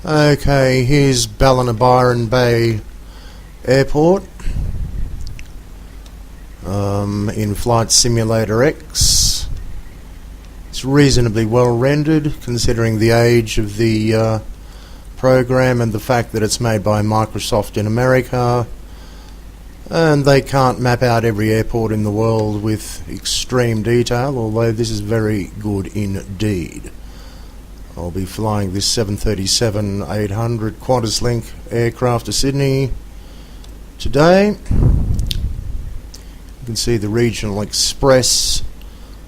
Okay, here's Ballina Byron Bay Airport in Flight Simulator X. It's reasonably well rendered considering the age of the program and the fact that it's made by Microsoft in America, and they can't map out every airport in the world with extreme detail, although this is very good indeed. I'll be flying this 737-800 Qantas Link aircraft to Sydney today. You can see the Regional Express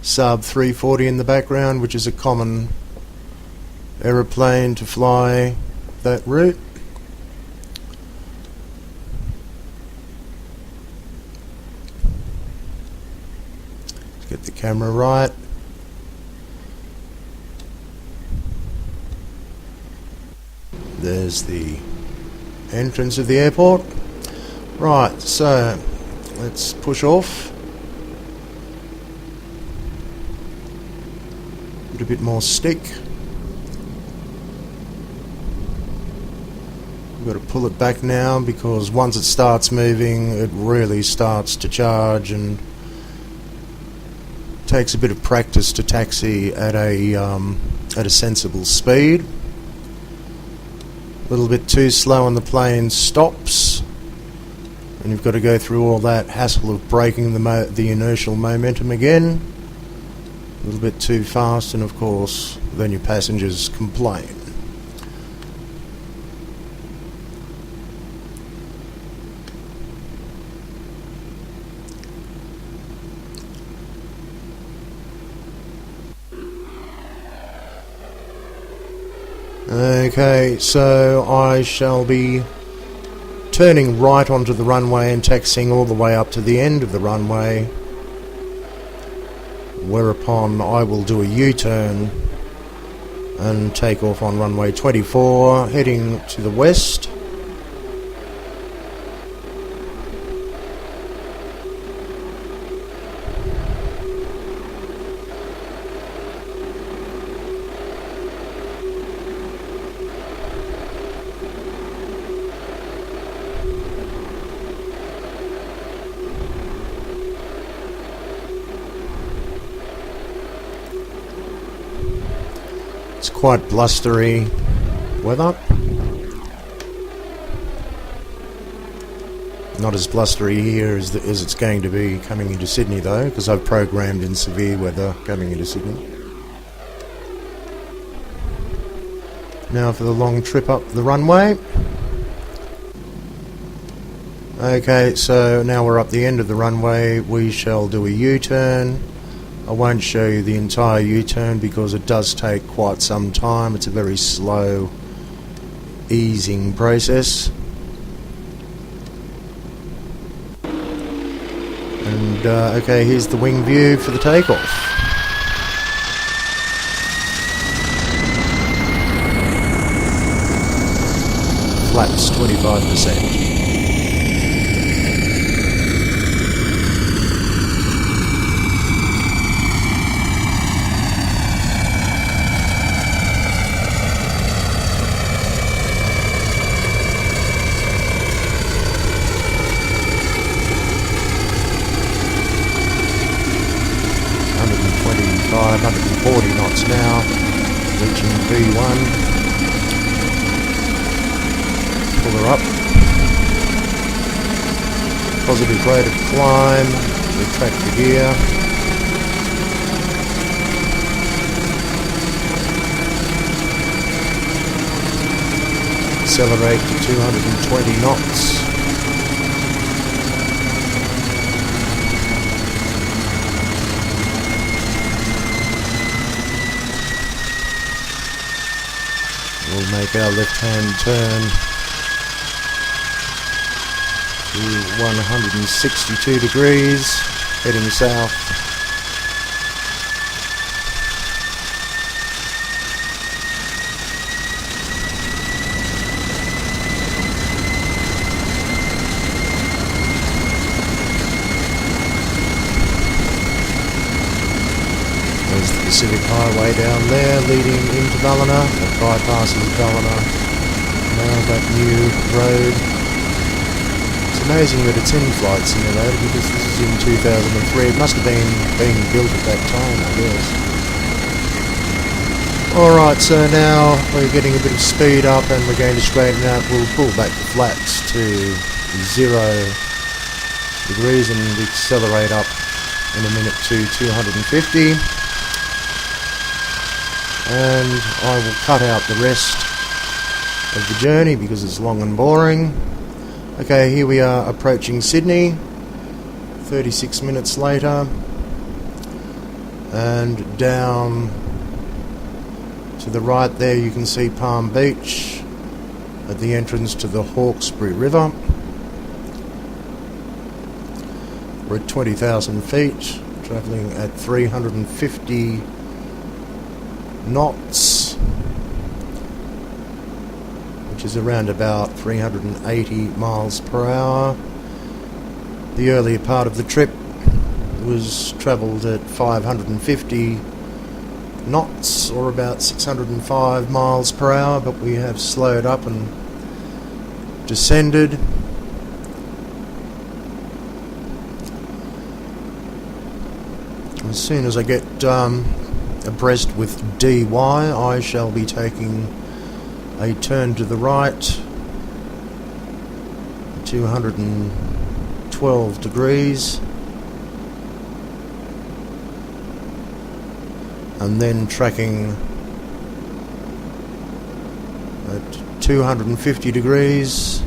Sub 340 in the background, which is a common aeroplane to fly that route. Let's get the camera right. There's the entrance of the airport. Right, so let's push off. Get a bit more stick. We've got to pull it back now because once it starts moving, it really starts to charge, and it takes a bit of practice to taxi at a sensible speed. A little bit too slow and the plane stops, and you've got to go through all that hassle of breaking the inertial momentum again. A little bit too fast, and of course then your passengers complain. Okay, so I shall be turning right onto the runway and taxiing all the way up to the end of the runway, whereupon I will do a U-turn and take off on runway 24, heading to the west. It's quite blustery weather. Not as blustery here as it's going to be coming into Sydney though, because I've programmed in severe weather coming into Sydney. Now for the long trip up the runway. Okay, so now we're up the end of the runway. We shall do a U-turn. I won't show you the entire U-turn because it does take quite some time. It's a very slow easing process. And okay, here's the wing view for the takeoff. Flaps 25%. By 140 knots now, reaching V1. Pull her up. Positive rate of climb, retract the gear. Accelerate to 220 knots. We'll make our left-hand turn to 162 degrees, heading south. There's the Pacific Highway down there leading into Ballina, that bypasses Ballina. Now that new road. It's amazing that it's in Flight Simulator because this is in 2003. It must have been being built at that time, I guess. Alright, so now we're getting a bit of speed up and we're going to straighten out. We'll pull back the flaps to 0 degrees and accelerate up in a minute to 250. And I will cut out the rest of the journey because it's long and boring. Okay, here we are approaching Sydney, 36 minutes later, and down to the right there you can see Palm Beach at the entrance to the Hawkesbury River. We're at 20,000 feet, travelling at 350 knots, which is around about 380 miles per hour. The earlier part of the trip was travelled at 550 knots, or about 605 miles per hour, but we have slowed up and descended. As soon as I get abreast with DY, I shall be taking a turn to the right, 212 degrees, and then tracking at 250 degrees,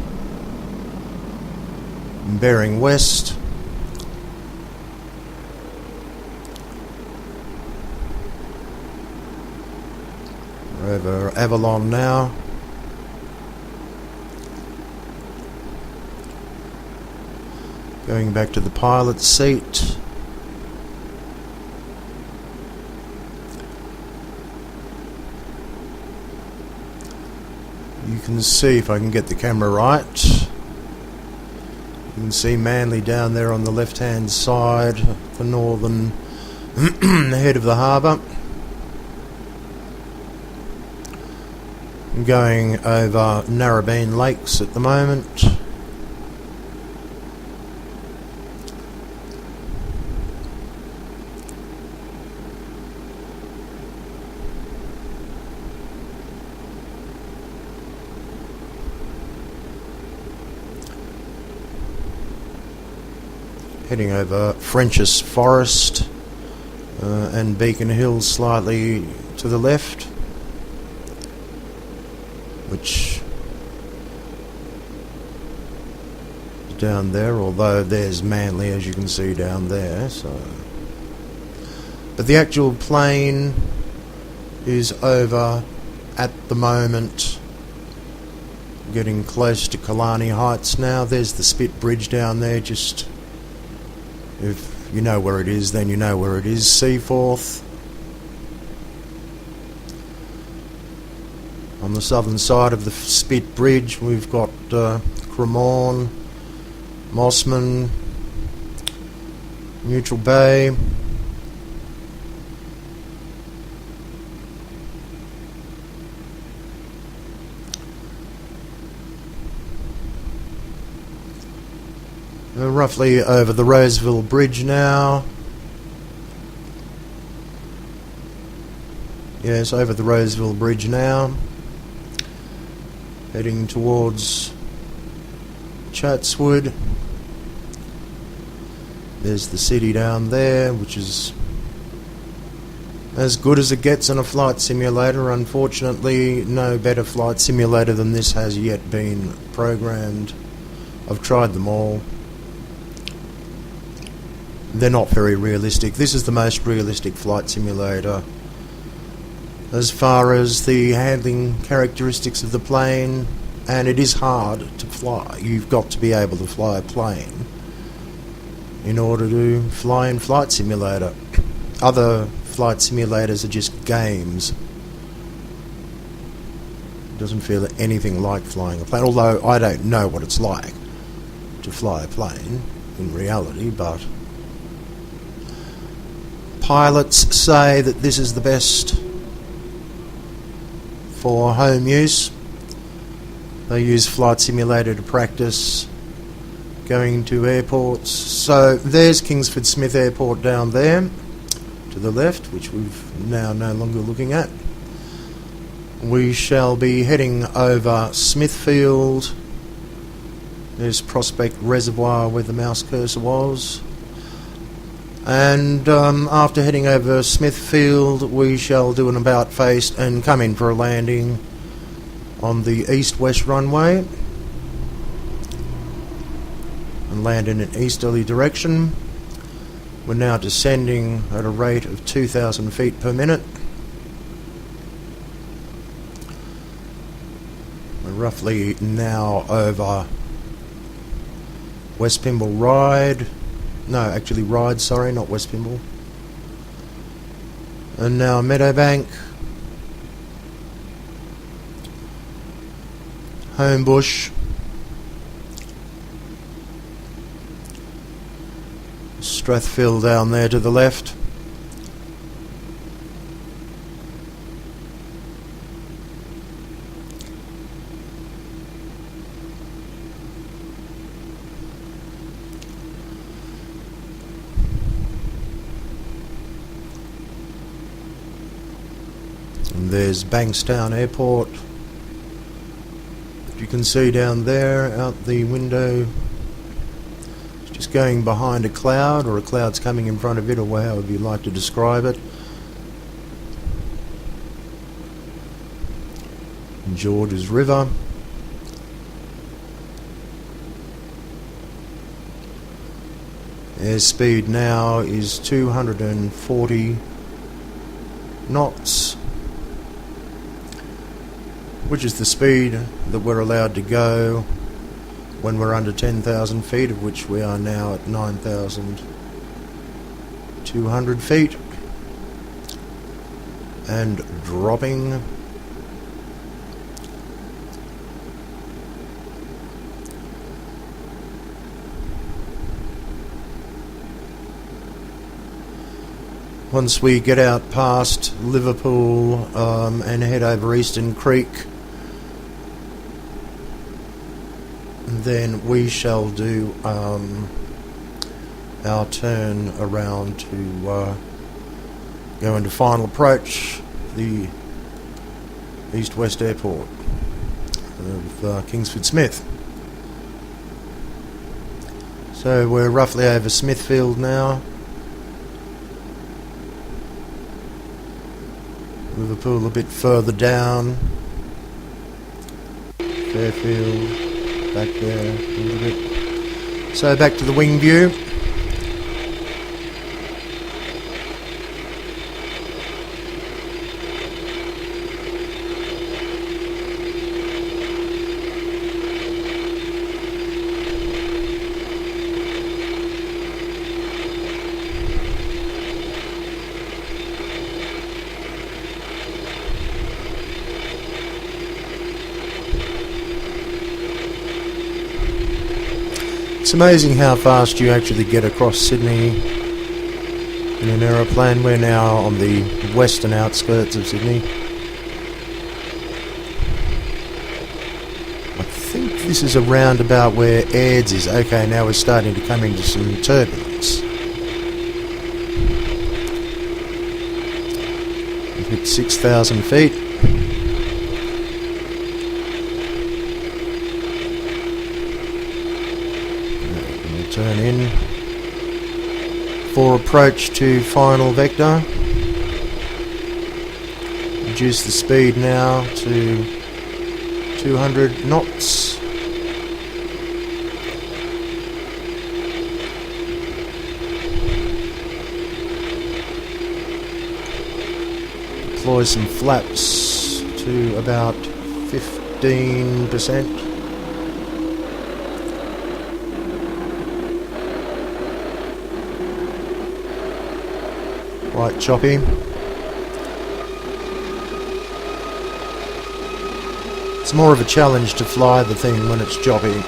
bearing west. We're over Avalon now. Going back to the pilot's seat. You can see, if I can get the camera right, you can see Manly down there on the left hand side, the northern head of the harbour. I'm going over Narrabeen Lakes at the moment. Heading over Frenchs Forest and Beacon Hill slightly to the left, which is down there, although there's Manly, as you can see down there. So, but the actual plane is over at the moment, getting close to Killarney Heights now. There's the Spit Bridge down there. Just, if you know where it is, then you know where it is. Seaforth. On the southern side of the Spit Bridge we've got Cremorne, Mossman, Neutral Bay. Roughly over the Roseville Bridge now. Yes, over the Roseville Bridge now. Heading towards Chatswood. There's the city down there, which is as good as it gets in a flight simulator. Unfortunately, no better flight simulator than this has yet been programmed. I've tried them all. They're not very realistic. This is the most realistic flight simulator as far as the handling characteristics of the plane, and it is hard to fly. You've got to be able to fly a plane in order to fly in Flight Simulator. Other flight simulators are just games. It doesn't feel anything like flying a plane, although I don't know what it's like to fly a plane in reality, but pilots say that this is the best for home use. They use Flight Simulator to practice going to airports. So there's Kingsford Smith Airport down there to the left, which we've now no longer looking at. We shall be heading over Smithfield. There's Prospect Reservoir where the mouse cursor was. And after heading over Smithfield, we shall do an about face and come in for a landing on the east-west runway and land in an easterly direction. We're now descending at a rate of 2,000 feet per minute. We're roughly now over West Pymble Ride. No, actually Ride, sorry, not West Pymble. And now Meadowbank, Homebush, Strathfield down there to the left. And there's Bankstown Airport. You can see down there out the window, it's just going behind a cloud, or a cloud's coming in front of it, or however you like to describe it. And Georges River. Airspeed now is 240 knots, which is the speed that we're allowed to go when we're under 10,000 feet, of which we are now at 9,200 feet, and dropping. Once we get out past Liverpool and head over Eastern Creek, then we shall do our turn around to go into final approach the east-west airport of Kingsford Smith. So we're roughly over Smithfield now. Liverpool a bit further down. Fairfield back there a little bit. So back to the wing view. It's amazing how fast you actually get across Sydney in an aeroplane. We're now on the western outskirts of Sydney. I think this is around about where Aids is. Okay, now we're starting to come into some turbulence. We've hit 6,000 feet. Turn in for approach to final vector. Reduce the speed now to 200 knots. Deploy some flaps to about 15%. Quite choppy. It's more of a challenge to fly the thing when it's choppy.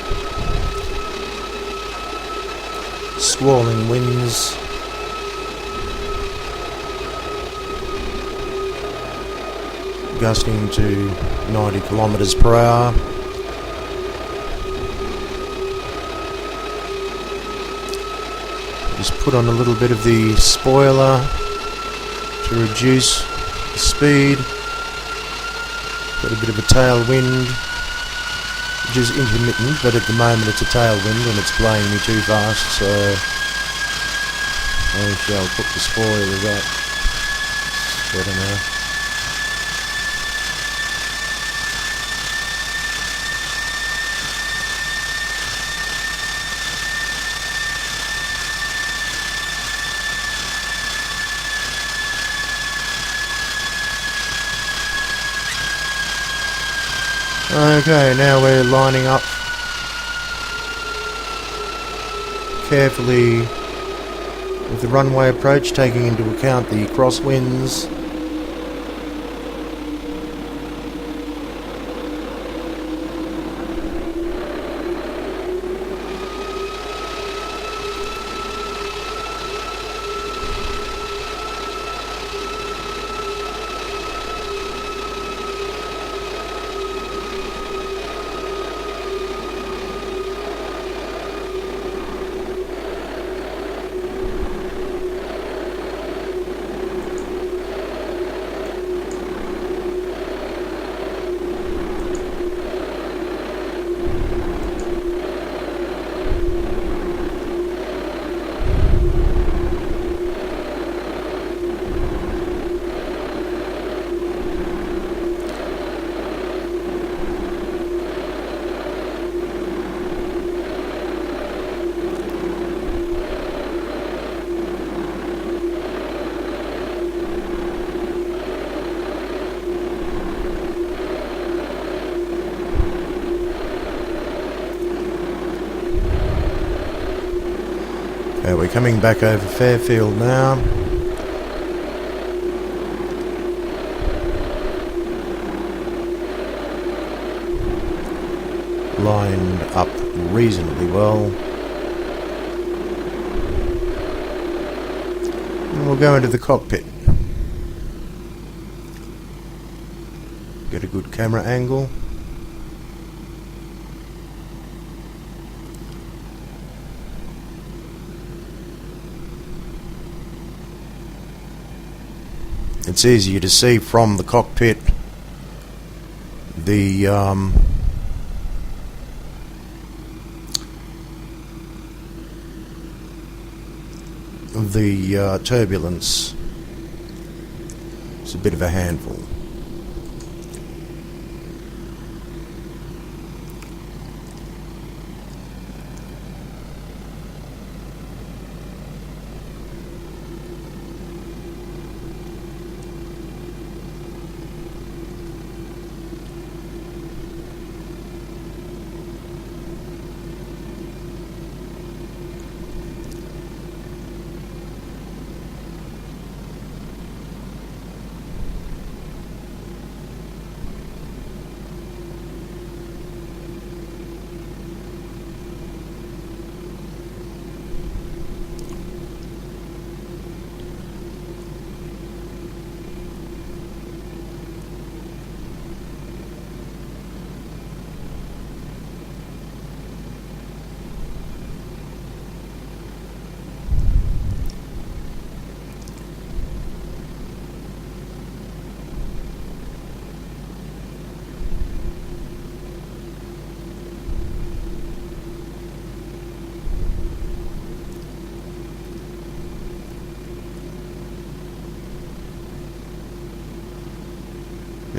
Squalling winds. Gusting to 90 kilometres per hour. Just put on a little bit of the spoiler to reduce the speed. Got a bit of a tailwind, which is intermittent, but at the moment it's a tailwind and it's blowing me too fast, so I shall put the spoilers up. Better now. Okay, now we're lining up carefully with the runway approach, taking into account the crosswinds. We're coming back over Fairfield now. Lined up reasonably well. And we'll go into the cockpit. Get a good camera angle. It's easier to see from the cockpit the turbulence. It's a bit of a handful.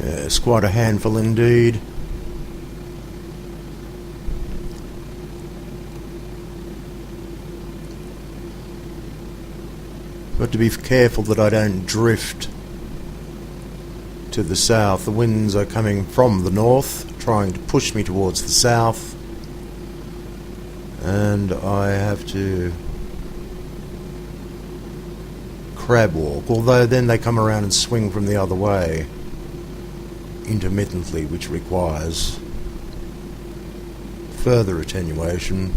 It's quite a handful indeed. Got to be careful that I don't drift to the south. The winds are coming from the north, trying to push me towards the south, and I have to crab walk, although then they come around and swing from the other way intermittently, which requires further attenuation.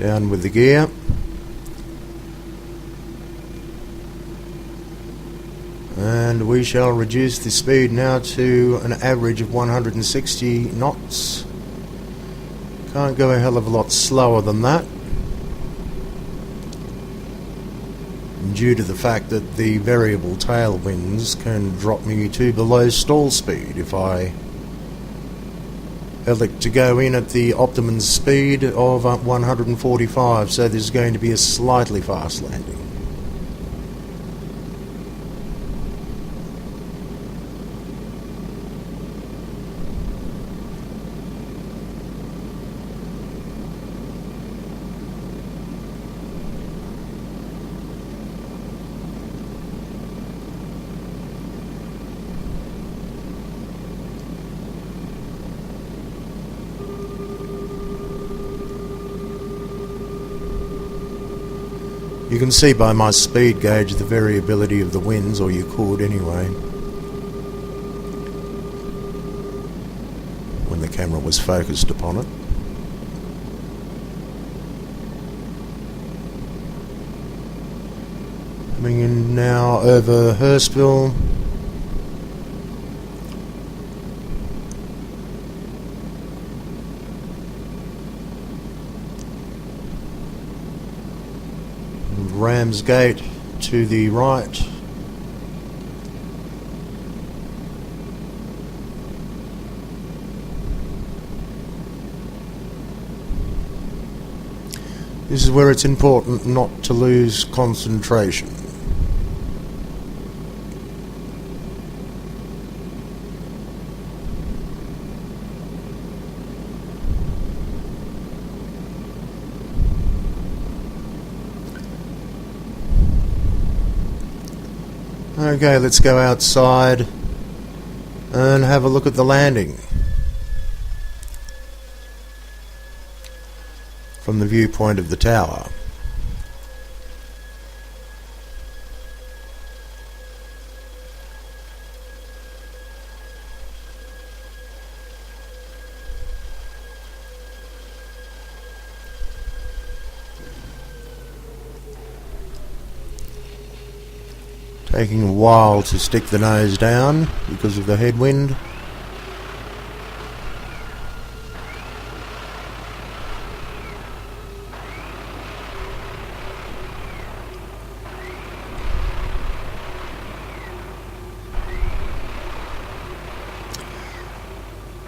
Down with the gear. And we shall reduce the speed now to an average of 160 knots. Can't go a hell of a lot slower than that, due to the fact that the variable tailwinds can drop me to below stall speed if I elect to go in at the optimum speed of 145, so there's going to be a slightly fast landing. You can see by my speed gauge the variability of the winds, or you could anyway, when the camera was focused upon it. Coming in now over Hurstville. Ramsgate to the right. This is where it's important not to lose concentration. Okay, let's go outside and have a look at the landing from the viewpoint of the tower. Taking a while to stick the nose down because of the headwind.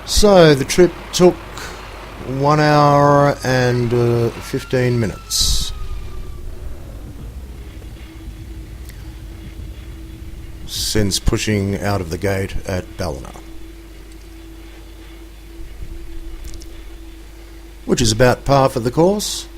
So the trip took 1 hour and 15 minutes. Since pushing out of the gate at Ballina, which is about par for the course.